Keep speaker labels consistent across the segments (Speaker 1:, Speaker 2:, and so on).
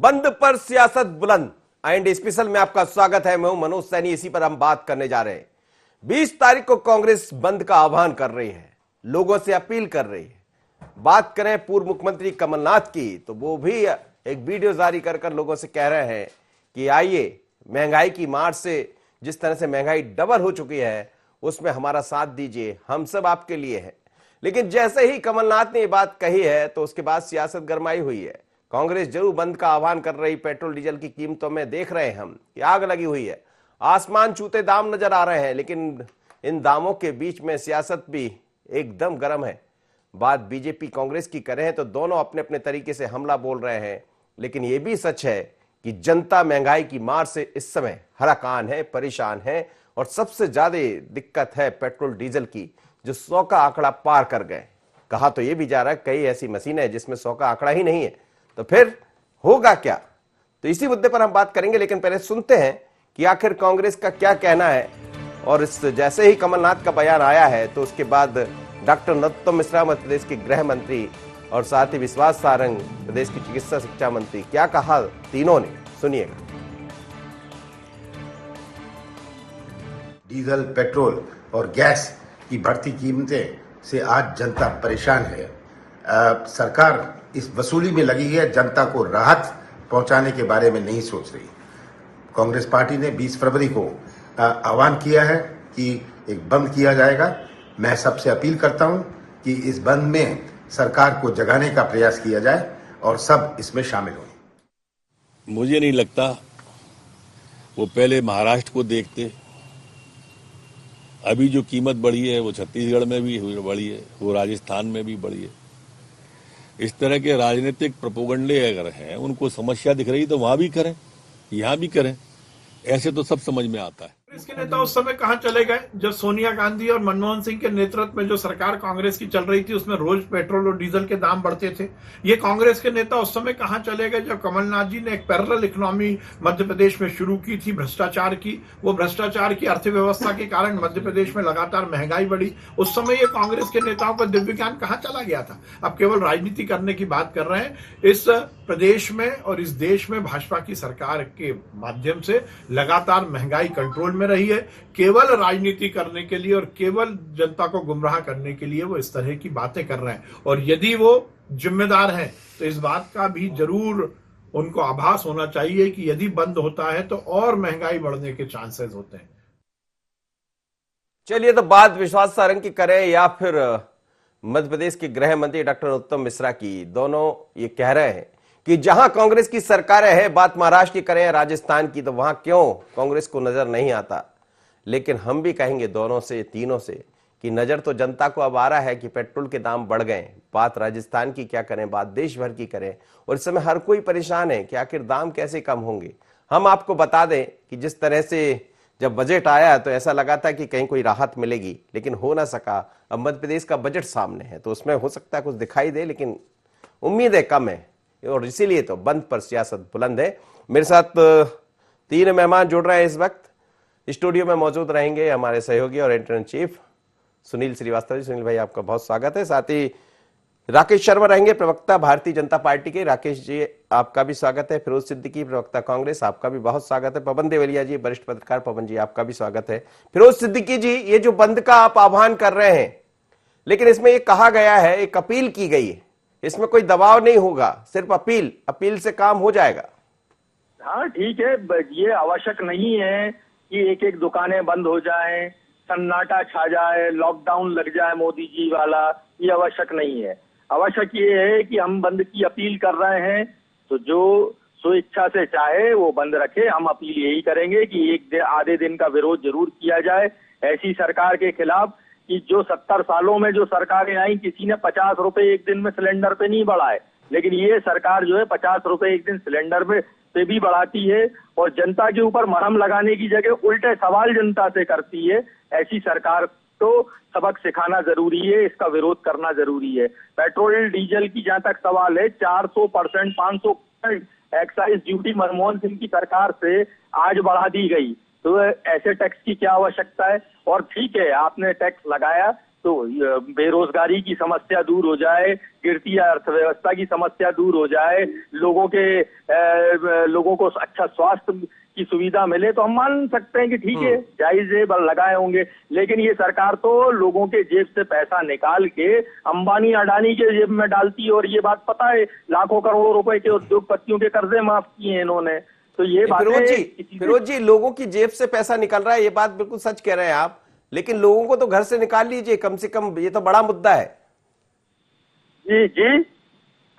Speaker 1: बंद पर सियासत बुलंद एंड स्पेशल में आपका स्वागत है। मैं हूं मनोज सैनी। इसी पर हम बात करने जा रहे हैं। 20 तारीख को कांग्रेस बंद का आह्वान कर रही है, लोगों से अपील कर रही है। बात करें पूर्व मुख्यमंत्री कमलनाथ की, तो वो भी एक वीडियो जारी कर लोगों से कह रहे हैं कि आइए, महंगाई की मार से जिस तरह से महंगाई डबल हो चुकी है उसमें हमारा साथ दीजिए, हम सब आपके लिए हैं। लेकिन जैसे ही कमलनाथ ने ये बात कही है तो उसके बाद सियासत गरमाई हुई है। कांग्रेस जरूर बंद का आह्वान कर रही। पेट्रोल डीजल की कीमतों में देख रहे हैं हम कि आग लगी हुई है, आसमान छूते दाम नजर आ रहे हैं। लेकिन इन दामों के बीच में सियासत भी एकदम गर्म है। बात बीजेपी कांग्रेस की करें तो दोनों अपने अपने तरीके से हमला बोल रहे हैं। लेकिन यह भी सच है कि जनता महंगाई की मार से इस समय हराकान है, परेशान है। और सबसे ज्यादा दिक्कत है पेट्रोल डीजल की, जो 100 का आंकड़ा पार कर गए। कहा तो यह भी जा रहा है कई ऐसी मशीनें हैं जिसमें 100 का आंकड़ा ही नहीं है, तो फिर होगा क्या। तो इसी मुद्दे पर हम बात करेंगे। लेकिन पहले सुनते हैं कि आखिर कांग्रेस का क्या कहना है। और इस जैसे ही कमलनाथ का बयान आया है तो उसके बाद डॉक्टर नरोत्तम मिश्रा मध्य प्रदेश के गृह मंत्री और साथ ही विश्वास सारंग प्रदेश की चिकित्सा शिक्षा मंत्री, क्या कहा तीनों ने, सुनिएगा।
Speaker 2: डीजल, पेट्रोल और गैस की बढ़ती कीमतें से आज जनता परेशान है। सरकार इस वसूली में लगी है, जनता को राहत पहुंचाने के बारे में नहीं सोच रही। कांग्रेस पार्टी ने 20 फरवरी को आह्वान किया है कि एक बंद किया जाएगा। मैं सबसे अपील करता हूं कि इस बंद में सरकार को जगाने का प्रयास किया जाए और सब इसमें शामिल हों।
Speaker 3: मुझे नहीं लगता वो पहले महाराष्ट्र को देखते। अभी जो कीमत बढ़ी है वो छत्तीसगढ़ में भी बढ़ी है, वो राजस्थान में भी बढ़ी है। इस तरह के राजनीतिक प्रोपोगंडे अगर हैं, उनको समस्या दिख रही तो वहां भी करें, यहां भी करें। ऐसे तो सब समझ में आता है।
Speaker 4: कांग्रेस के नेता उस समय कहां चले गए जब सोनिया गांधी और मनमोहन सिंह के नेतृत्व में जो सरकार कांग्रेस की चल रही थी उसमें रोज पेट्रोल और डीजल के दाम बढ़ते थे। ये कांग्रेस के नेता उस समय कहां चले गए जब कमलनाथ जी ने एक पैरेलल इकोनॉमी मध्य प्रदेश में शुरू की थी, भ्रष्टाचार की। वो भ्रष्टाचार की अर्थव्यवस्था के कारण मध्य प्रदेश में लगातार महंगाई बढ़ी। उस समय ये कांग्रेस के नेताओं का दिव्य ज्ञान कहां चला गया था। अब केवल राजनीति करने की बात कर रहे हैं। इस प्रदेश में और इस देश में भाजपा की सरकार के माध्यम से लगातार महंगाई कंट्रोल में रही है। केवल राजनीति करने के लिए और केवल जनता को गुमराह करने के लिए वो इस तरह की बातें कर रहे हैं। और यदि वो जिम्मेदार हैं तो इस बात का भी जरूर उनको आभास होना चाहिए कि यदि बंद होता है तो और महंगाई बढ़ने के चांसेस होते हैं।
Speaker 1: चलिए, तो बात विश्वास सारंग की करें या फिर मध्य प्रदेश के गृह मंत्री डॉक्टर नरोत्तम मिश्रा की, दोनों ये कह रहे हैं कि जहां कांग्रेस की सरकारें हैं, बात महाराष्ट्र की करें या राजस्थान की, तो वहां क्यों कांग्रेस को नजर नहीं आता। लेकिन हम भी कहेंगे दोनों से, तीनों से, कि नजर तो जनता को अब आ रहा है कि पेट्रोल के दाम बढ़ गए। बात राजस्थान की क्या करें, बात देश भर की करें, और इस समय हर कोई परेशान है कि आखिर दाम कैसे कम होंगे। हम आपको बता दें कि जिस तरह से जब बजट आया तो ऐसा लगा था कि कहीं कोई राहत मिलेगी, लेकिन हो ना सका। अब मध्य प्रदेश का बजट सामने है तो उसमें हो सकता है कुछ दिखाई दे, लेकिन उम्मीदें कम है। और इसीलिए तो बंद पर सियासत बुलंद है। मेरे साथ 3 मेहमान जुड़ रहे हैं इस वक्त। स्टूडियो में मौजूद रहेंगे हमारे सहयोगी और editor in chief Sunil Srivastava ji. Sunil भाई, आपका बहुत स्वागत है। साथ ही राकेश शर्मा रहेंगे, प्रवक्ता भारतीय जनता पार्टी के। राकेश जी, आपका भी स्वागत है। फिरोज सिद्दीकी, प्रवक्ता कांग्रेस, आपका भी बहुत स्वागत है। पवन देवलिया जी, वरिष्ठ पत्रकार। पवन जी, आपका भी स्वागत है। फिरोज सिद्दीकी जी, ये जो बंद का आप आह्वान कर रहे हैं, लेकिन इसमें ये कहा गया है, एक अपील की गई है, इसमें कोई दबाव नहीं होगा, सिर्फ अपील से काम हो जाएगा।
Speaker 5: हाँ ठीक है, ये आवश्यक नहीं है कि एक एक दुकानें बंद हो जाएं, सन्नाटा छा जाए, लॉकडाउन लग जाए मोदी जी वाला। ये आवश्यक नहीं है। आवश्यक ये है कि हम बंद की अपील कर रहे हैं तो जो स्वेच्छा से चाहे वो बंद रखे। हम अपील यही करेंगे कि आधे दिन का विरोध जरूर किया जाए ऐसी सरकार के खिलाफ कि जो 70 सालों में जो सरकारें आई, किसी ने 50 रुपए एक दिन में सिलेंडर पे नहीं बढ़ाए, लेकिन ये सरकार जो है 50 रुपए एक दिन सिलेंडर पे भी बढ़ाती है और जनता के ऊपर मरहम लगाने की जगह उल्टे सवाल जनता से करती है। ऐसी सरकार को सबक सिखाना जरूरी है, इसका विरोध करना जरूरी है। पेट्रोल डीजल की जहां तक सवाल है, 400%, 500% एक्साइज ड्यूटी मनमोहन सिंह की सरकार से आज बढ़ा दी गई। तो ऐसे टैक्स की क्या आवश्यकता है। और ठीक है, आपने टैक्स लगाया तो बेरोजगारी की समस्या दूर हो जाए, गिरती अर्थव्यवस्था की समस्या दूर हो जाए, लोगों को अच्छा स्वास्थ्य की सुविधा मिले, तो हम मान सकते हैं कि ठीक है, जायज है, बल लगाए होंगे। लेकिन ये सरकार तो लोगों के जेब से पैसा निकाल के अंबानी अडानी के जेब में डालती है, और ये बात पता है, लाखों करोड़ों रुपए के उद्योगपतियों के कर्जे माफ किए हैं इन्होंने। तो ये
Speaker 1: फिरोज जी, लोगों की जेब से पैसा निकल रहा है, ये बात बिल्कुल सच कह रहे हैं आप, लेकिन लोगों को तो घर से निकाल लीजिए कम से कम, ये तो बड़ा मुद्दा है।
Speaker 5: जी जी,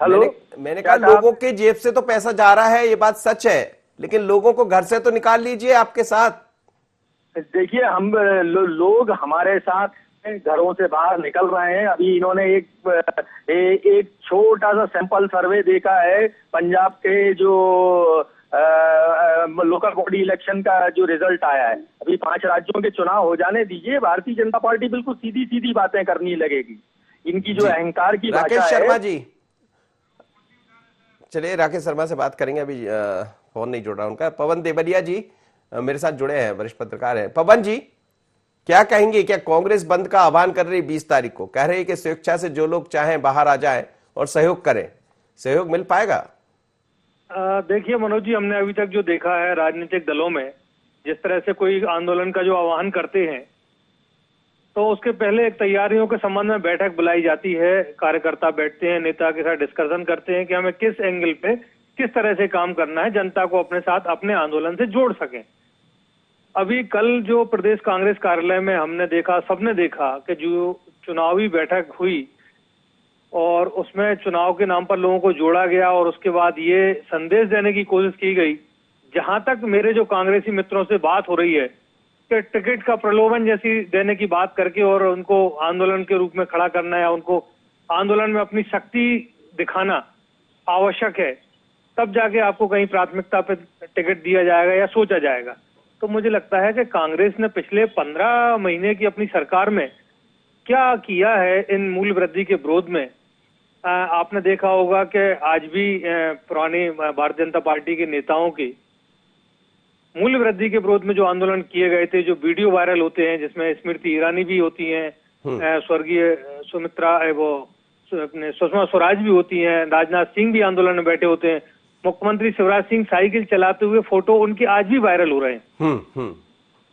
Speaker 5: हेलो,
Speaker 1: मैंने कहा लोगों के जेब से तो पैसा जा रहा है, ये बात सच है, लेकिन लोगों को घर से तो निकाल लीजिए आपके साथ।
Speaker 5: देखिए, हम लोग हमारे साथ घरों से बाहर निकल रहे हैं। अभी इन्होंने एक छोटा सा सैंपल सर्वे देखा है पंजाब के जो लोकल बॉडी इलेक्शन का जो रिजल्ट आया है। अभी 5 राज्यों के चुनाव हो जाने दीजिए, भारतीय जनता पार्टी बिल्कुल सीधी सीधी बातें करनी लगेगी। इनकी जो अहंकार की भाषा है।
Speaker 1: राकेश शर्मा जी, चलिए राकेश शर्मा से बात करेंगे, अभी फोन नहीं जुड़ रहा उनका। पवन देवरिया जी मेरे साथ जुड़े हैं, वरिष्ठ पत्रकार हैं। पवन जी, क्या कहेंगे, क्या कांग्रेस बंद का आह्वान कर रही 20 तारीख को, कह रही है कि स्वेच्छा से जो लोग चाहें बाहर आ जाएं और सहयोग करें, सहयोग मिल पाएगा?
Speaker 6: देखिए मनोज जी, हमने अभी तक जो देखा है राजनीतिक दलों में, जिस तरह से कोई आंदोलन का जो आह्वान करते हैं, तो उसके पहले एक तैयारियों के संबंध में बैठक बुलाई जाती है, कार्यकर्ता बैठते हैं, नेता के साथ डिस्कशन करते हैं कि हमें किस एंगल पे किस तरह से काम करना है, जनता को अपने साथ अपने आंदोलन से जोड़ सकें। अभी कल जो प्रदेश कांग्रेस कार्यालय में हमने देखा, सबने देखा कि जो चुनावी बैठक हुई और उसमें चुनाव के नाम पर लोगों को जोड़ा गया, और उसके बाद ये संदेश देने की कोशिश की गई, जहां तक मेरे जो कांग्रेसी मित्रों से बात हो रही है कि टिकट का प्रलोभन जैसी देने की बात करके और उनको आंदोलन के रूप में खड़ा करना या उनको आंदोलन में अपनी शक्ति दिखाना आवश्यक है, तब जाके आपको कहीं प्राथमिकता पे टिकट दिया जाएगा या सोचा जाएगा। तो मुझे लगता है कि कांग्रेस ने पिछले 15 महीने की अपनी सरकार में क्या किया है इन मूल्य वृद्धि के विरोध में। आपने देखा होगा कि आज भी पुरानी भारतीय जनता पार्टी के नेताओं की मूल्य वृद्धि के विरोध में जो आंदोलन किए गए थे, जो वीडियो वायरल होते हैं, जिसमें स्मृति ईरानी भी होती हैं, स्वर्गीय सुषमा स्वराज भी होती हैं, राजनाथ सिंह भी आंदोलन में बैठे होते हैं, मुख्यमंत्री शिवराज सिंह साइकिल चलाते हुए फोटो उनके आज भी वायरल हो रहे हैं।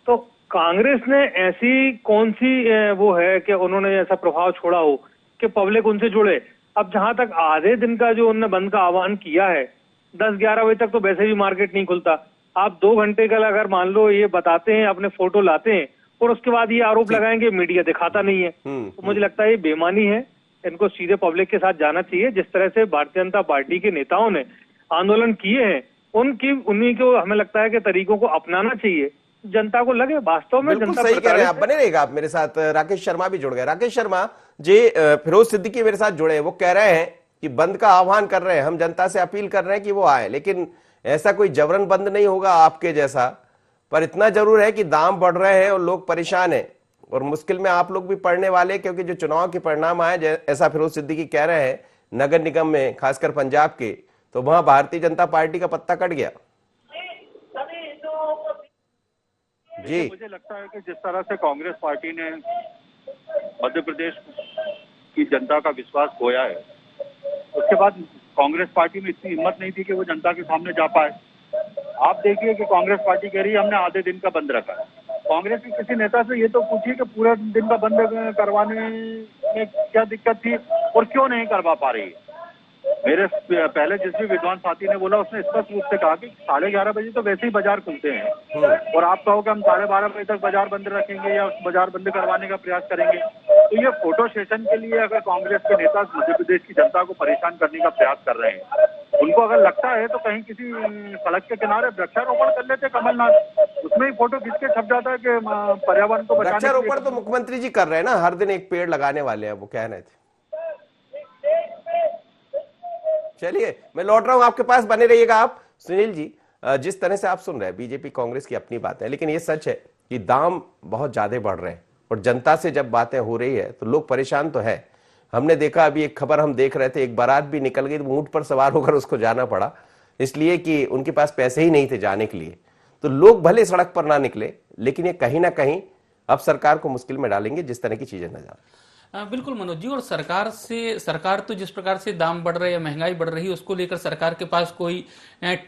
Speaker 6: तो कांग्रेस ने ऐसी कौन सी वो है कि उन्होंने ऐसा प्रभाव छोड़ा हो कि पब्लिक उनसे जुड़े। अब जहां तक आधे दिन का जो उन्होंने बंद का आह्वान किया है, 10-11 बजे तक तो वैसे भी मार्केट नहीं खुलता, आप 2 घंटे का अगर मान लो ये बताते हैं, अपने फोटो लाते हैं और उसके बाद ये आरोप लगाएंगे मीडिया दिखाता नहीं है, तो मुझे लगता है ये बेईमानी है। इनको सीधे पब्लिक के साथ जाना चाहिए। जिस तरह से भारतीय जनता पार्टी के नेताओं ने आंदोलन किए हैं, उन्हीं को हमें लगता है कि तरीकों को अपनाना चाहिए, जनता को लगे वास्तव में जनता
Speaker 1: सही कह रहे हैं आप। बने रहेगा आप मेरे साथ। राकेश शर्मा भी जुड़ गए। राकेश शर्मा जी, फिरोज सिद्दीकी मेरे साथ जुड़े, वो कह रहे हैं कि बंद का आह्वान कर रहे हैं, हम जनता से अपील कर रहे हैं कि वो आए, लेकिन ऐसा कोई जबरन बंद नहीं होगा आपके जैसा, पर इतना जरूर है कि दाम बढ़ रहे हैं और लोग परेशान हैं और मुश्किल में आप लोग भी पड़ने वाले, क्योंकि जो चुनाव के परिणाम आए, ऐसा फिरोज सिद्दीकी कह रहे हैं, नगर निगम में खासकर पंजाब के, तो वहां भारतीय जनता पार्टी का पत्ता कट गया। जी,
Speaker 7: मुझे लगता है कि जिस तरह से कांग्रेस पार्टी ने मध्य प्रदेश की जनता का विश्वास खोया है, उसके बाद कांग्रेस पार्टी में इतनी हिम्मत नहीं थी कि वो जनता के सामने जा पाए। आप देखिए कि कांग्रेस पार्टी कह रही है हमने आधे दिन का बंद रखा है। कांग्रेस के किसी नेता से ये तो पूछिए कि पूरा दिन का बंद करवाने में क्या दिक्कत थी और क्यों नहीं करवा पा रही है। मेरे पहले जिस भी विद्वान साथी ने बोला, उसने स्पष्ट रूप से कहा कि 11:30 बजे तो वैसे ही बाजार खुलते हैं और आप कहो कि हम 12:30 बजे तक बाजार बंद रखेंगे या बाजार बंद करवाने का प्रयास करेंगे, तो ये फोटो सेशन के लिए अगर कांग्रेस के नेता मध्य प्रदेश की जनता को परेशान करने का प्रयास कर रहे हैं, उनको अगर लगता है तो कहीं किसी सड़क के किनारे वृक्षारोपण कर लेते कमलनाथ, उसमें ही फोटो खींच के छप जाता है कि पर्यावरण को बचाने।
Speaker 1: वृक्षारोपण तो मुख्यमंत्री जी कर रहे हैं ना, हर दिन एक पेड़ लगाने वाले हैं, वो कह रहे थे। चलिए मैं लौट रहा हूं आपके पास, बने रहिएगा आप। सुनील जी, जिस तरह से आप सुन रहे हैं, बीजेपी कांग्रेस की अपनी बात है, लेकिन ये सच है कि दाम बहुत ज्यादा बढ़ रहे हैं और जनता से जब बातें हो रही है तो लोग परेशान तो है। हमने देखा, अभी एक खबर हम देख रहे थे, एक बारात भी निकल गई, ऊंट पर सवार होकर उसको जाना पड़ा, इसलिए कि उनके पास पैसे ही नहीं थे जाने के लिए। तो लोग भले सड़क पर ना निकले, लेकिन ये कहीं ना कहीं अब सरकार को मुश्किल में डालेंगे जिस तरह की चीजें नजर।
Speaker 8: बिल्कुल मनोज जी, और सरकार तो जिस प्रकार से दाम बढ़ रहे हैं, महंगाई बढ़ रही है, उसको लेकर सरकार के पास कोई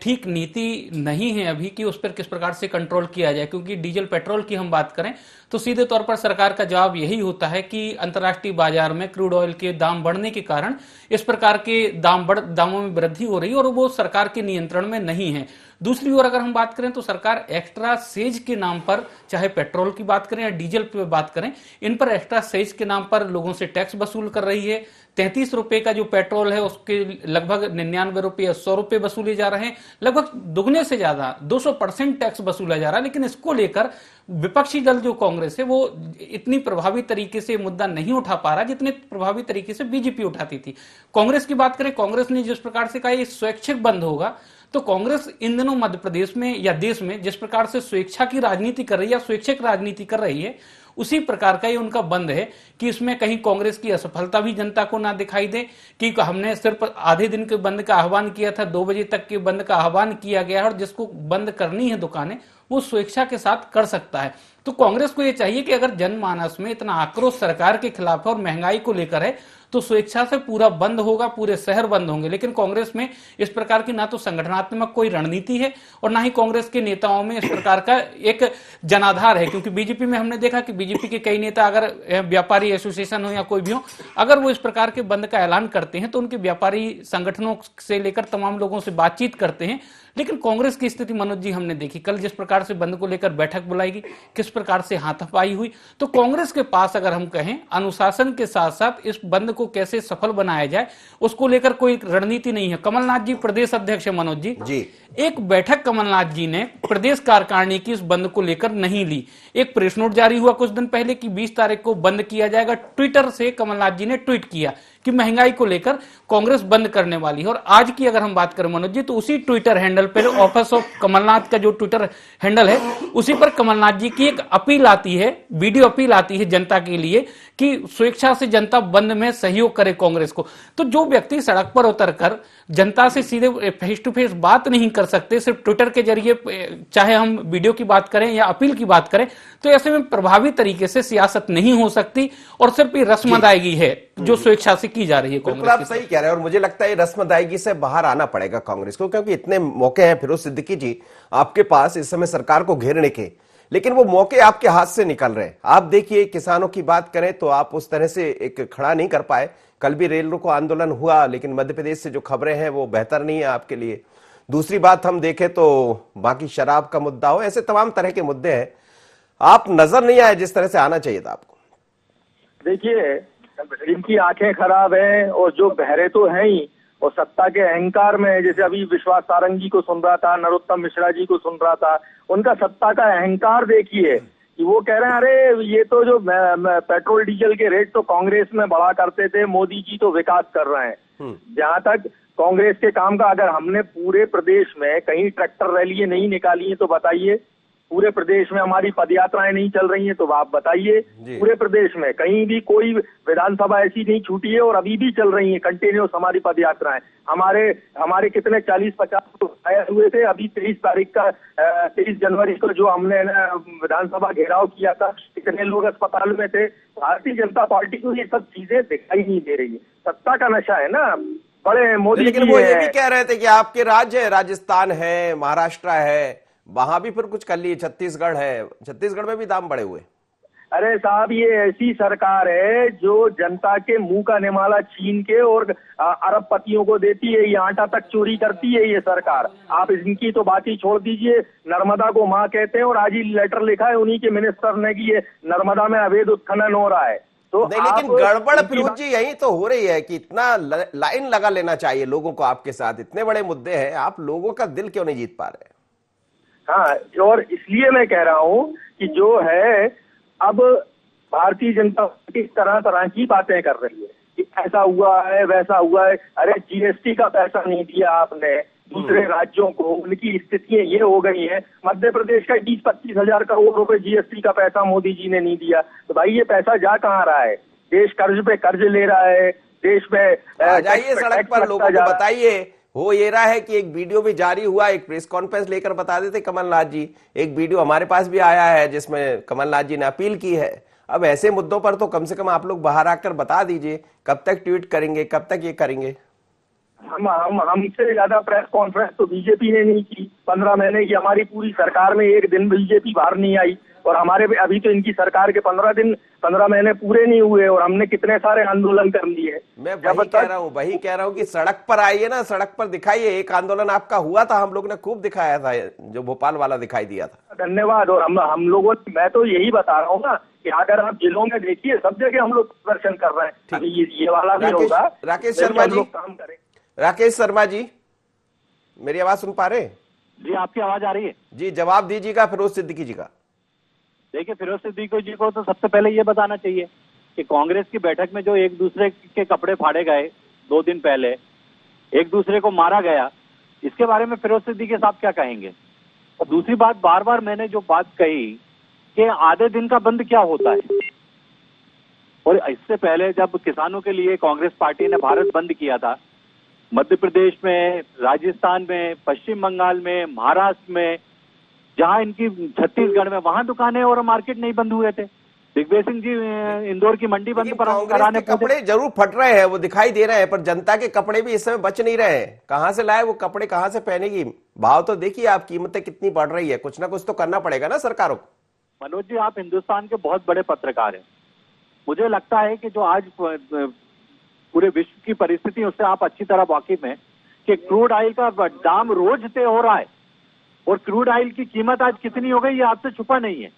Speaker 8: ठीक नीति नहीं है अभी कि उस पर किस प्रकार से कंट्रोल किया जाए। क्योंकि डीजल पेट्रोल की हम बात करें तो सीधे तौर पर सरकार का जवाब यही होता है कि अंतर्राष्ट्रीय बाजार में क्रूड ऑयल के दाम बढ़ने के कारण इस प्रकार के दामों में वृद्धि हो रही है और वो सरकार के नियंत्रण में नहीं है। दूसरी ओर अगर हम बात करें तो सरकार एक्स्ट्रा सेज के नाम पर, चाहे पेट्रोल की बात करें या डीजल की बात करें, इन पर एक्स्ट्रा सेज के नाम पर लोगों से टैक्स वसूल कर रही है। 33 रुपए का जो पेट्रोल है उसके लगभग 99 रुपए या 100 रुपए वसूले जा रहे हैं, लगभग दुगने से ज्यादा 200% टैक्स वसूला जा रहा है। लेकिन इसको लेकर विपक्षी दल जो कांग्रेस है वो इतनी प्रभावी तरीके से मुद्दा नहीं उठा पा रहा जितने प्रभावी तरीके से बीजेपी उठाती थी। कांग्रेस की बात करें, कांग्रेस ने जिस प्रकार से कहा ये स्वैच्छिक बंद होगा, तो कांग्रेस इन दिनों मध्य प्रदेश में या देश में जिस प्रकार से स्वेच्छा की राजनीति कर रही है या स्वैच्छिक राजनीति कर रही है, उसी प्रकार का ये उनका बंद है कि इसमें कहीं कांग्रेस की असफलता भी जनता को ना दिखाई दे कि हमने सिर्फ आधे दिन के बंद का आह्वान किया था, 2 बजे तक के बंद का आह्वान किया गया है और जिसको बंद करनी है दुकानें वो स्वेच्छा के साथ कर सकता है। तो कांग्रेस को यह चाहिए कि अगर जनमानस में इतना आक्रोश सरकार के खिलाफ है और महंगाई को लेकर है तो स्वेच्छा से पूरा बंद होगा, पूरे शहर बंद होंगे। लेकिन कांग्रेस में इस प्रकार की ना तो संगठनात्मक कोई रणनीति है और ना ही कांग्रेस के नेताओं में इस प्रकार का एक जनाधार है। क्योंकि बीजेपी में हमने देखा कि बीजेपी के कई नेता, अगर व्यापारी एसोसिएशन हो या कोई भी हो, अगर वो इस प्रकार के बंद का ऐलान करते हैं तो उनके व्यापारी संगठनों से लेकर तमाम लोगों से बातचीत करते हैं। लेकिन कांग्रेस की स्थिति मनोज जी हमने देखी, कल जिस प्रकार से बंद को लेकर बैठक बुलाएगी, किस प्रकार से हाथापाई हुई। तो कांग्रेस के पास अगर हम कहें अनुशासन के साथ साथ इस बंद को कैसे सफल बनाया जाए उसको लेकर कोई रणनीति नहीं है। कमलनाथ जी प्रदेश अध्यक्ष है मनोज जी, एक बैठक कमलनाथ जी ने प्रदेश कार्यकारिणी की इस बंद को लेकर नहीं ली। एक प्रेस नोट जारी हुआ कुछ दिन पहले कि 20 तारीख को बंद किया जाएगा। ट्विटर से कमलनाथ जी ने ट्वीट किया कि महंगाई को लेकर कांग्रेस बंद करने वाली है। और आज की अगर हम बात करें मनोज जी तो उसी ट्विटर हैंडल पर, ऑफिस ऑफ कमलनाथ का जो ट्विटर हैंडल है, उसी पर कमलनाथ जी की एक अपील आती है, वीडियो अपील आती है जनता के लिए कि स्वेच्छा से जनता बंद में सहयोग करे कांग्रेस को। तो जो व्यक्ति सड़क पर उतरकर जनता से सीधे फेस टू फेस बात नहीं कर सकते, सिर्फ ट्विटर के जरिए, चाहे हम वीडियो की बात करें या अपील की बात करें, तो ऐसे में प्रभावी तरीके से सियासत नहीं हो सकती और सिर्फ ये रस्म अदायगी है जो स्वेच्छा से की जा रही है कांग्रेस।
Speaker 1: आप सही कह रहे हैं और मुझे लगता है रस्म अदायगी से बाहर आना पड़ेगा कांग्रेस को, क्योंकि इतने मौके हैं फिरोज सिद्दीकी जी आपके पास इस समय सरकार को घेरने के, लेकिन वो मौके आपके हाथ से निकल रहे हैं। आप देखिए, किसानों की बात करें तो आप उस तरह से एक खड़ा नहीं कर पाए। कल भी रेल रोको आंदोलन हुआ, लेकिन मध्य प्रदेश से जो खबरें हैं वो बेहतर नहीं है आपके लिए। दूसरी बात हम देखें तो बाकी शराब का मुद्दा हो, ऐसे तमाम तरह के मुद्दे हैं, आप नजर नहीं आए जिस तरह से आना चाहिए था आपको।
Speaker 5: देखिए, जिनकी आंखें खराब हैं और जो बहरे तो हैं ही, और सत्ता के अहंकार में, जैसे अभी विश्वास सारंगी को सुन रहा था, नरोत्तम मिश्रा जी को सुन रहा था, उनका सत्ता का अहंकार देखिए कि वो कह रहे हैं अरे ये तो जो पेट्रोल डीजल के रेट तो कांग्रेस में बढ़ा करते थे, मोदी जी तो विकास कर रहे हैं। जहां तक कांग्रेस के काम का, अगर हमने पूरे प्रदेश में कहीं ट्रैक्टर रैली नहीं निकाली है तो बताइए, पूरे प्रदेश में हमारी पदयात्राएं नहीं चल रही हैं तो आप बताइए, पूरे प्रदेश में कहीं भी कोई विधानसभा ऐसी नहीं छूटी है और अभी भी चल रही है कंटिन्यूस हमारी पदयात्राएं। हमारे कितने 40-50 तो आए हुए थे। अभी 23 जनवरी को जो हमने विधानसभा घेराव किया था, कितने लोग अस्पताल में थे। भारतीय जनता पार्टी को ये सब चीजें दिखाई नहीं दे रही है। सत्ता का नशा है ना, बड़े मोदी।
Speaker 1: लेकिन वो ये भी कह रहे थे कि आपके राज्य है, राजस्थान है, महाराष्ट्र है, वहां भी फिर कुछ कर लिए, छत्तीसगढ़ है, छत्तीसगढ़ में भी दाम बढ़े हुए।
Speaker 5: अरे साहब, ये ऐसी सरकार है जो जनता के मुंह का निमाला छीन के और अरबपतियों को देती है, ये आटा तक चोरी करती है ये सरकार। आप इनकी तो बात ही छोड़ दीजिए, नर्मदा को माँ कहते हैं और आज ही लेटर लिखा है उन्हीं के मिनिस्टर ने कि ये नर्मदा में अवैध उत्खनन हो रहा है। तो
Speaker 1: नहीं, लेकिन गड़बड़ फिरोज जी यही तो हो रही है कि इतना लाइन लगा लेना चाहिए लोगों को आपके साथ, इतने बड़े मुद्दे हैं, आप लोगों का दिल क्यों नहीं जीत पा रहे?
Speaker 5: हाँ, और इसलिए मैं कह रहा हूँ कि जो है अब भारतीय जनता पार्टी तरह तरह की बातें कर रही है कि ऐसा हुआ है, वैसा हुआ है। अरे जीएसटी का पैसा नहीं दिया आपने दूसरे राज्यों को, उनकी स्थितियां ये हो गई हैं। मध्य प्रदेश का 20-25 हजार करोड़ रुपए जीएसटी का पैसा मोदी जी ने नहीं दिया, तो भाई ये पैसा जा कहाँ रहा है? देश कर्ज पे कर्ज ले रहा है, देश में
Speaker 1: जाइए सड़क पर, लोगों को बताइए हो ये रहा है कि एक वीडियो भी जारी हुआ, एक प्रेस कॉन्फ्रेंस लेकर बता देते कमलनाथ जी, एक वीडियो हमारे पास भी आया है जिसमें कमलनाथ जी ने अपील की है। अब ऐसे मुद्दों पर तो कम से कम आप लोग बाहर आकर बता दीजिए, कब तक ट्वीट करेंगे, कब तक ये करेंगे?
Speaker 5: हमसे ज्यादा प्रेस कॉन्फ्रेंस तो बीजेपी ने नहीं की। 15 महीने की हमारी पूरी सरकार में एक दिन बीजेपी बाहर नहीं आई, और हमारे अभी तो इनकी सरकार के 15 महीने पूरे नहीं हुए और हमने कितने सारे आंदोलन कर लिए।
Speaker 1: मैं वही कह रहा हूँ कि सड़क पर आइए ना, सड़क पर दिखाइए। एक आंदोलन आपका हुआ था, हम लोग ने खूब दिखाया था, जो भोपाल वाला दिखाई दिया था।
Speaker 5: धन्यवाद। और हम लोगों, मैं तो यही बता रहा हूँ ना कि अगर आप जिलों में देखिए, सब जगह हम लोग प्रदर्शन कर रहे हैं। अभी ये वाला भी होगा।
Speaker 1: राकेश शर्मा जी,
Speaker 5: काम करें।
Speaker 1: राकेश शर्मा जी, मेरी आवाज सुन पा रहे हैं?
Speaker 9: जी, आपकी आवाज आ रही है
Speaker 1: जी, जवाब दीजिएगा फिरोज सिद्दीकी जी का।
Speaker 9: देखिए, फिरोज सिद्दीकी जी को तो सबसे पहले ये बताना चाहिए कि कांग्रेस की बैठक में जो एक दूसरे के कपड़े फाड़े गए 2 दिन पहले, एक दूसरे को मारा गया, इसके बारे में फिरोज सिद्दीकी साहब क्या कहेंगे? और दूसरी बात, बार बार मैंने जो बात कही कि आधे दिन का बंद क्या होता है, और इससे पहले जब किसानों के लिए कांग्रेस पार्टी ने भारत बंद किया था, मध्य प्रदेश में, राजस्थान में, पश्चिम बंगाल में, महाराष्ट्र में, जहां इनकी छत्तीसगढ़ में, वहां दुकानें और मार्केट नहीं बंद हुए थे। दिग्विजय सिंह जी इंदौर की मंडी बंद कराने,
Speaker 1: कपड़े जरूर फट रहे हैं, वो दिखाई दे रहे हैं, पर जनता के कपड़े भी इस समय बच नहीं रहे हैं। कहां से लाए वो कपड़े, कहां से पहनेगी? भाव तो देखिए आप, कीमतें कितनी बढ़ रही है। कुछ ना कुछ तो करना पड़ेगा ना सरकारों को।
Speaker 9: मनोज जी, आप हिंदुस्तान के बहुत बड़े पत्रकार हैं। मुझे लगता है कि जो आज पूरे विश्व की परिस्थिति, उससे आप अच्छी तरह वाकिफ हैं कि क्रूड ऑयल का दाम रोज तय हो रहा है, और क्रूड ऑयल की कीमत आज कितनी हो गई ये आपसे छुपा नहीं है।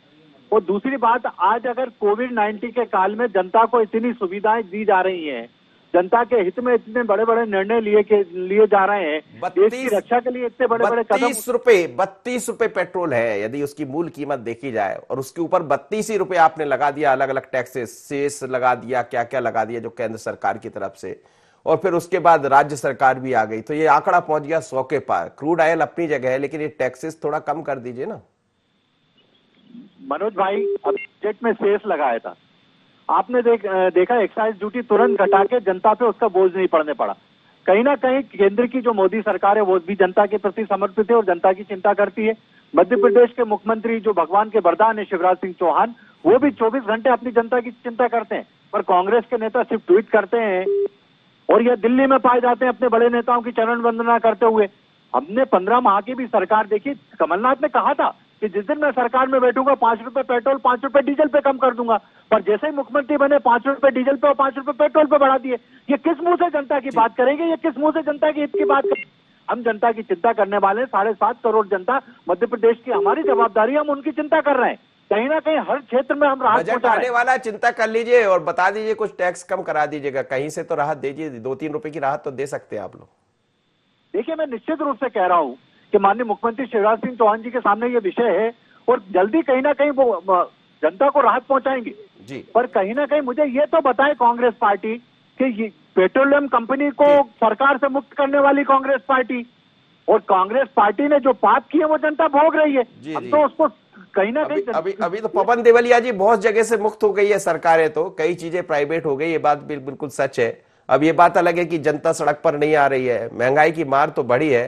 Speaker 9: और दूसरी बात, आज अगर कोविड-19 के काल में जनता को इतनी सुविधाएं दी जा रही हैं, जनता के हित में इतने बड़े बड़े निर्णय लिए जा रहे हैं, देश की रक्षा के लिए इतने बड़े बड़े कदम।
Speaker 1: 32 रुपए पेट्रोल है यदि उसकी मूल कीमत देखी जाए, और उसके ऊपर 32 रुपए आपने लगा दिया, अलग अलग टैक्सेस, सेस लगा दिया, क्या क्या लगा दिया जो केंद्र सरकार की तरफ से, और फिर उसके बाद राज्य सरकार भी आ गई, तो ये आंकड़ा पहुंच गया 100 के पार। क्रूड ऑयल अपनी जगह है, लेकिन ये टैक्सेस थोड़ा कम कर दीजिए ना।
Speaker 9: मनोज भाई, अब बजट में सेस लगाया था, आपने देखा एक्साइज ड्यूटी तुरंत घटा के जनता पे उसका बोझ नहीं पड़ने पड़ा। कहीं ना कहीं केंद्र की जो मोदी सरकार है वो भी जनता के प्रति समर्पित है और जनता की चिंता करती है। मध्य प्रदेश के मुख्यमंत्री जो भगवान के वरदान है, शिवराज सिंह चौहान, वो भी 24 घंटे अपनी जनता की चिंता करते हैं, पर कांग्रेस के नेता सिर्फ ट्वीट करते हैं, और यह दिल्ली में पाए जाते हैं अपने बड़े नेताओं की चरण वंदना करते हुए। हमने 15 माह की भी सरकार देखी। कमलनाथ ने कहा था कि जिस दिन मैं सरकार में बैठूंगा 5 रुपए पेट्रोल, 5 रुपए डीजल पे कम कर दूंगा, पर जैसे ही मुख्यमंत्री बने 5 रुपए डीजल पे और 5 रुपए पेट्रोल पे बढ़ा दिए। ये किस मुंह से जनता की बात करेंगे? ये किस मुंह से जनता की हित की बात करेंगे? हम जनता की चिंता करने वाले 7.5 करोड़ जनता मध्य प्रदेश की, हमारी जवाबदारी, हम उनकी चिंता कर रहे हैं। कहीं ना कहीं हर क्षेत्र में हम राहत
Speaker 1: बजट आने वाला, चिंता कर लीजिए और बता दीजिए, कुछ टैक्स कम करा दीजिएगा, कहीं से तो राहत दीजिए। 2-3 रुपए की राहत तो दे सकते हैं आप लोग।
Speaker 9: देखिए, मैं निश्चित रूप से कह रहा हूं कि माननीय मुख्यमंत्री शिवराज सिंह चौहान जी के सामने ये विषय है, और जल्दी कहीं ना कहीं वो जनता को राहत पहुंचाएंगे जी। पर कहीं ना कहीं मुझे ये तो बताए कांग्रेस पार्टी कि पेट्रोलियम कंपनी को सरकार से मुक्त करने वाली कांग्रेस पार्टी, और कांग्रेस पार्टी ने जो पाप किए वो जनता भोग रही है। अब तो उसको कहीं ना कहीं
Speaker 1: अभी तो पवन देवलिया जी, बहुत जगह से मुक्त हो गई है सरकारें, तो कई चीजें प्राइवेट हो गई, ये बात बिल्कुल सच है। अब ये बात अलग है कि जनता सड़क पर नहीं आ रही है, महंगाई की मार तो बढ़ी है,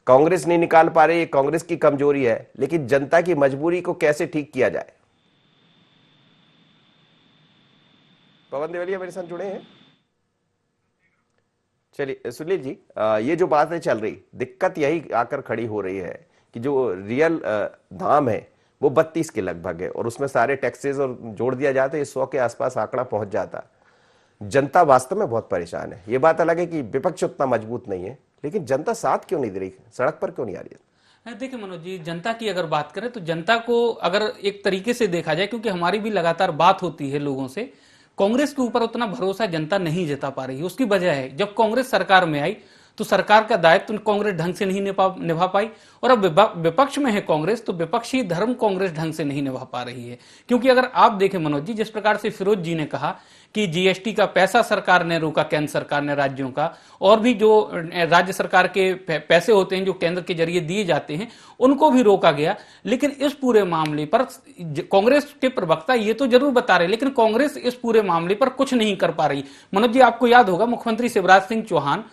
Speaker 1: कांग्रेस नहीं निकाल पा रही है, कांग्रेस की कमजोरी है, लेकिन जनता की मजबूरी को कैसे ठीक किया जाए? पवन देवलिया मेरे साथ जुड़े हैं। चलिए सुनील जी, ये जो बातें चल रही, दिक्कत यही आकर खड़ी हो रही है कि जो रियल दाम है वो 32 के लगभग है, और उसमें सारे टैक्सेस और जोड़ दिया जाए तो ये 100 के आसपास आंकड़ा पहुंच जाता। जनता वास्तव में बहुत परेशान है। ये बात अलग है कि विपक्ष उतना मजबूत नहीं है, लेकिन जनता साथ क्यों नहीं दे रही, सड़क पर क्यों नहीं आ रही है?
Speaker 8: देखिए मनोज जी, जनता की अगर बात करें तो जनता को अगर एक तरीके से देखा जाए, क्योंकि हमारी भी लगातार बात होती है लोगों से, कांग्रेस के ऊपर उतना भरोसा जनता नहीं जता पा रही है। उसकी वजह है, जब कांग्रेस सरकार में आई तो सरकार का दायित्व कांग्रेस ढंग से नहीं निभा पाई, और अब विपक्ष में है कांग्रेस तो विपक्षी धर्म कांग्रेस ढंग से नहीं निभा पा रही है। क्योंकि अगर आप देखें मनोज जी, जिस प्रकार से फिरोज जी ने कहा कि जीएसटी का पैसा सरकार ने रोका, केंद्र सरकार ने राज्यों का, और भी जो राज्य सरकार के पैसे होते हैं जो केंद्र के जरिए दिए जाते हैं उनको भी रोका गया, लेकिन इस पूरे मामले पर कांग्रेस के प्रवक्ता ये तो जरूर बता रहे, लेकिन कांग्रेस इस पूरे मामले पर कुछ नहीं कर पा रही। मनोज जी, आपको याद होगा मुख्यमंत्री शिवराज सिंह चौहान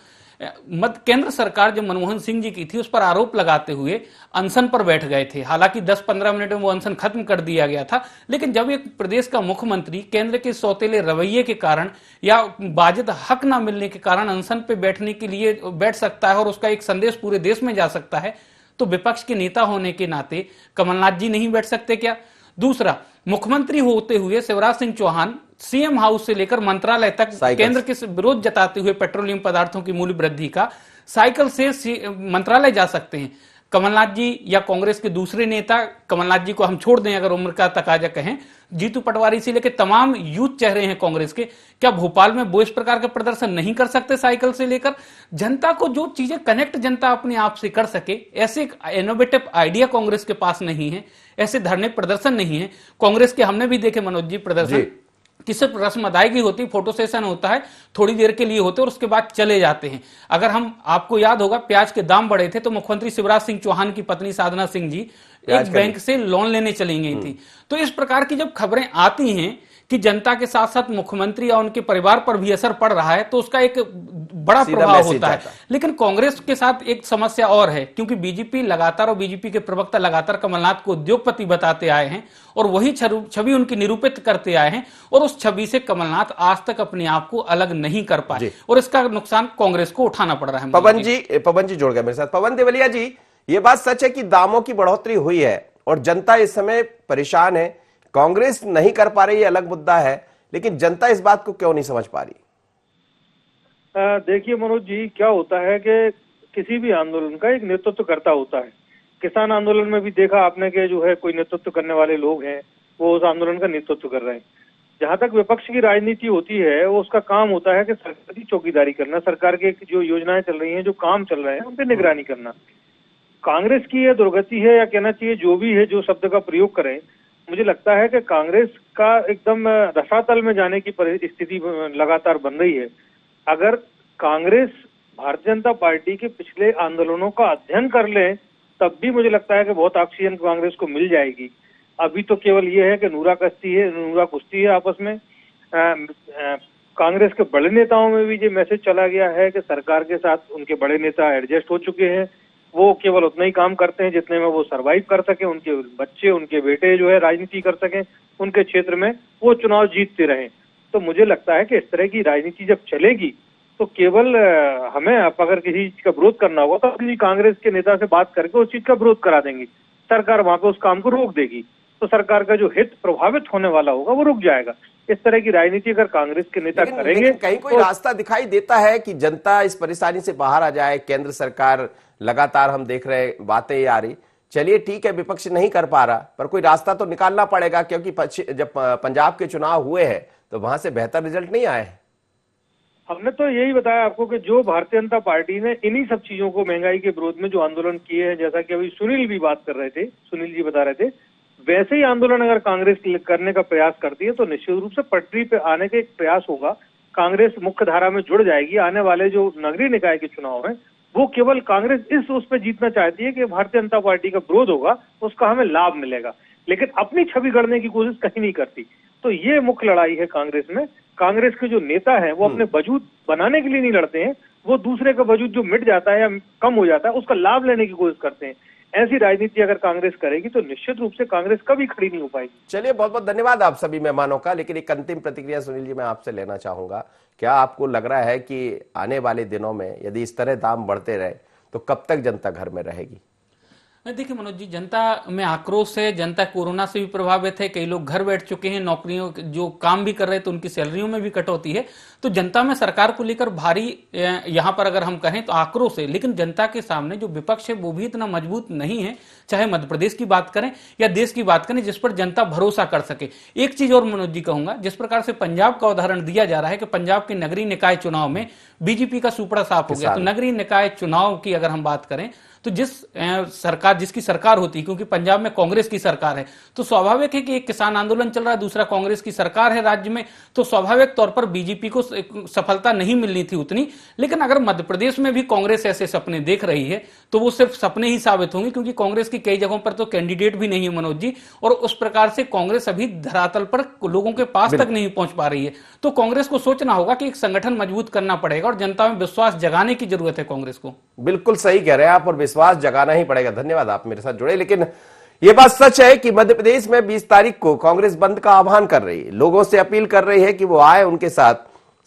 Speaker 8: केंद्र सरकार जो मनमोहन सिंह जी की थी उस पर आरोप लगाते हुए अनशन पर बैठ गए थे। हालांकि 10-15 मिनट में वो अनशन खत्म कर दिया गया था, लेकिन जब एक प्रदेश का मुख्यमंत्री केंद्र के सौतेले रवैये के कारण या वाजिब हक ना मिलने के कारण अनशन पे बैठने के लिए बैठ सकता है और उसका एक संदेश पूरे देश में जा सकता है, तो विपक्ष के नेता होने के नाते कमलनाथ जी नहीं बैठ सकते क्या? दूसरा, मुख्यमंत्री होते हुए शिवराज सिंह चौहान सीएम हाउस से लेकर मंत्रालय तक केंद्र के विरोध जताते हुए पेट्रोलियम पदार्थों की मूल्य वृद्धि का साइकिल से मंत्रालय जा सकते हैं। कमलनाथ जी या कांग्रेस के दूसरे नेता, कमलनाथ जी को हम छोड़ दें अगर उम्र का तकाजा कहें, जीतू पटवारी से लेकर तमाम यूथ चेहरे हैं कांग्रेस के, क्या भोपाल में वो इस प्रकार का प्रदर्शन नहीं कर सकते? साइकिल से लेकर जनता को जो चीजें कनेक्ट जनता अपने आप से कर सके, ऐसे इनोवेटिव आइडिया कांग्रेस के पास नहीं है, ऐसे धरने प्रदर्शन नहीं है कांग्रेस के। हमने भी देखे मनोज जी प्रदर्शन कि सिर्फ रस्म अदायगी होती, फोटो सेशन होता है, थोड़ी देर के लिए होते और उसके बाद चले जाते हैं। अगर हम, आपको याद होगा प्याज के दाम बढ़े थे तो मुख्यमंत्री शिवराज सिंह चौहान की पत्नी साधना सिंह जी एक बैंक से लोन लेने चली गई थी। तो इस प्रकार की जब खबरें आती हैं कि जनता के साथ साथ मुख्यमंत्री या उनके परिवार पर भी असर पड़ रहा है, तो उसका एक बड़ा प्रभाव होता है। लेकिन कांग्रेस के साथ एक समस्या और है, क्योंकि बीजेपी लगातार और बीजेपी के प्रवक्ता लगातार कमलनाथ को उद्योगपति बताते आए हैं और वही छवि उनकी निरूपित करते आए हैं, और उस छवि से कमलनाथ आज तक अपने आप को अलग नहीं कर पाए और इसका नुकसान कांग्रेस को उठाना पड़ रहा है।
Speaker 1: पवन जी जुड़ गए मेरे साथ। पवन देवलिया जी, ये बात सच है कि दामों की बढ़ोतरी हुई है और जनता इस समय परेशान है, कांग्रेस नहीं कर पा रही, ये अलग मुद्दा है, लेकिन जनता इस बात को क्यों नहीं समझ पा रही?
Speaker 6: देखिए मनोज जी, क्या होता है कि किसी भी आंदोलन का एक नेतृत्व करता होता है। किसान आंदोलन में भी देखा आपने कि जो है कोई नेतृत्व करने वाले लोग हैं, वो उस आंदोलन का नेतृत्व कर रहे हैं। जहां तक विपक्ष की राजनीति होती है, वो उसका काम होता है कि सरकार की चौकीदारी करना, सरकार के जो योजनाएं चल रही हैं, जो काम चल रहे हैं, उन पर निगरानी करना। कांग्रेस की यह दुर्गति है, या कहना चाहिए जो भी है, जो शब्द का प्रयोग करें, मुझे लगता है कि कांग्रेस का एकदम रसातल में जाने की स्थिति लगातार बन रही है। अगर कांग्रेस भारतीय जनता पार्टी के पिछले आंदोलनों का अध्ययन कर ले, तब भी मुझे लगता है कि बहुत ऑक्सीजन कांग्रेस को मिल जाएगी। अभी तो केवल ये है कि नूरा कुश्ती है आपस में। कांग्रेस के बड़े नेताओं में भी ये मैसेज चला गया है कि सरकार के साथ उनके बड़े नेता एडजस्ट हो चुके हैं, वो केवल उतना ही काम करते हैं जितने में वो सरवाइव कर सके, उनके बच्चे, उनके बेटे जो है राजनीति कर सकें, उनके क्षेत्र में वो चुनाव जीतते रहें। तो मुझे लगता है कि इस तरह की राजनीति जब चलेगी तो केवल हमें अगर किसी चीज का विरोध करना होगा तो किसी कांग्रेस के नेता से बात करके उस चीज का विरोध करा देंगे, सरकार वहां पे उस काम को रोक देगी, तो सरकार का जो हित प्रभावित होने वाला होगा वो रुक जाएगा। इस तरह की राजनीति अगर कांग्रेस के नेता करेंगे,
Speaker 1: कहीं कोई रास्ता दिखाई देता है कि जनता इस परेशानी से बाहर आ जाए? केंद्र सरकार लगातार, हम देख रहे हैं, बातें आ रही, चलिए ठीक है विपक्ष नहीं कर पा रहा, पर कोई रास्ता तो निकालना पड़ेगा, क्योंकि जब पंजाब के चुनाव हुए हैं तो वहां से बेहतर रिजल्ट नहीं आए।
Speaker 6: हमने तो यही बताया आपको कि जो भारतीय जनता पार्टी ने इन्हीं सब चीजों को, महंगाई के विरोध में जो आंदोलन किए हैं, जैसा कि अभी सुनील भी बात कर रहे थे, सुनील जी बता रहे थे, वैसे ही आंदोलन अगर कांग्रेस करने का प्रयास करती है तो निश्चित रूप से पटरी पे आने का एक प्रयास होगा। कांग्रेस मुख्य धारा में जुड़ जाएगी। आने वाले जो नगरीय निकाय के चुनाव हैं, वो केवल कांग्रेस उस पर जीतना चाहती है कि भारतीय जनता पार्टी का विरोध होगा, उसका हमें लाभ मिलेगा, लेकिन अपनी छवि गढ़ने की कोशिश कहीं नहीं करती। तो ये मुख्य लड़ाई है कांग्रेस में। कांग्रेस के जो नेता हैं वो अपने वजूद बनाने के लिए नहीं लड़ते हैं, वो दूसरे का वजूद जो मिट जाता है या कम हो जाता है उसका लाभ लेने की कोशिश करते हैं। ऐसी राजनीति अगर कांग्रेस करेगी तो निश्चित रूप से कांग्रेस कभी खड़ी नहीं हो पाएगी।
Speaker 1: चलिए, बहुत बहुत धन्यवाद आप सभी मेहमानों का। लेकिन एक अंतिम प्रतिक्रिया सुनील जी मैं आपसे लेना चाहूंगा। क्या आपको लग रहा है कि आने वाले दिनों में यदि इस तरह दाम बढ़ते रहे तो कब तक जनता घर में रहेगी?
Speaker 8: देखिए मनोज जी, जनता में आक्रोश है, जनता कोरोना से भी प्रभावित है, कई लोग घर बैठ चुके हैं, नौकरियों जो काम भी कर रहे थे तो उनकी सैलरियों में भी कटौती है, तो जनता में सरकार को लेकर भारी यहां पर अगर हम कहें तो आक्रोश है। लेकिन जनता के सामने जो विपक्ष है वो भी इतना मजबूत नहीं है, चाहे मध्य प्रदेश की बात करें या देश की बात करें, जिस पर जनता भरोसा कर सके। एक चीज और मनोज जी कहूंगा, जिस प्रकार से पंजाब का उदाहरण दिया जा रहा है कि पंजाब के नगरीय निकाय चुनाव में बीजेपी का सुपड़ा साफ हो गया, तो नगरीय निकाय चुनाव की अगर हम बात करें तो सरकार जिसकी सरकार होती है, क्योंकि पंजाब में कांग्रेस की सरकार है, तो स्वाभाविक है कि एक किसान आंदोलन चल रहा है, दूसरा कांग्रेस की सरकार है राज्य में, तो स्वाभाविक तौर पर बीजेपी को सफलता नहीं मिलनी थी उतनी। लेकिन अगर मध्य प्रदेश में भी कांग्रेस ऐसे सपने देख रही है तो वो सिर्फ सपने ही साबित होंगे, क्योंकि कांग्रेस की कई जगहों पर तो कैंडिडेट भी नहीं है मनोज जी, और उस प्रकार से कांग्रेस अभी धरातल पर लोगों के पास तक नहीं पहुंच पा रही है। तो कांग्रेस को सोचना होगा कि एक संगठन मजबूत करना पड़ेगा और जनता में विश्वास जगाने की जरूरत है कांग्रेस को।
Speaker 1: बिल्कुल सही कह रहे हैं आप, और विश्वास जगाना ही पड़ेगा। धन्यवाद, आप मेरे साथ जुड़े। लेकिन यह बात सच है कि मध्य प्रदेश में 20 तारीख को कांग्रेस बंद का आह्वान कर रही है, लोगों से अपील कर रही है कि वो आए, उनके साथ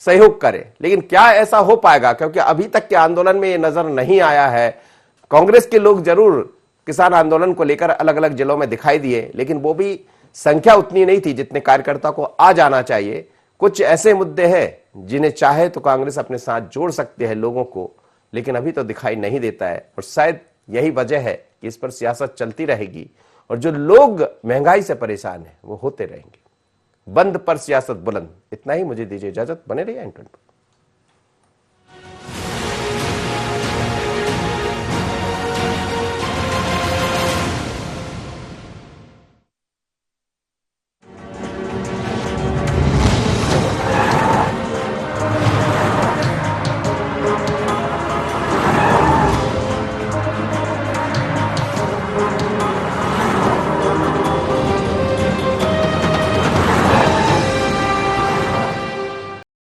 Speaker 1: सहयोग करें। लेकिन क्या ऐसा हो पाएगा? क्योंकि अभी तक के आंदोलन में यह नजर नहीं आया है। कांग्रेस के लोग जरूर किसान आंदोलन को लेकर अलग अलग जिलों में दिखाई दिए, लेकिन वो भी संख्या उतनी नहीं थी जितने कार्यकर्ता को आ जाना चाहिए। कुछ ऐसे मुद्दे हैं जिन्हें चाहे तो कांग्रेस अपने साथ जोड़ सकती है लोगों को, लेकिन अभी तो दिखाई नहीं देता है। और शायद यही वजह है कि इस पर सियासत चलती रहेगी और जो लोग महंगाई से परेशान हैं वो होते रहेंगे। बंद पर सियासत बुलंद। इतना ही, मुझे दीजिए इजाजत। बने रहिए एंटरटेनमेंट।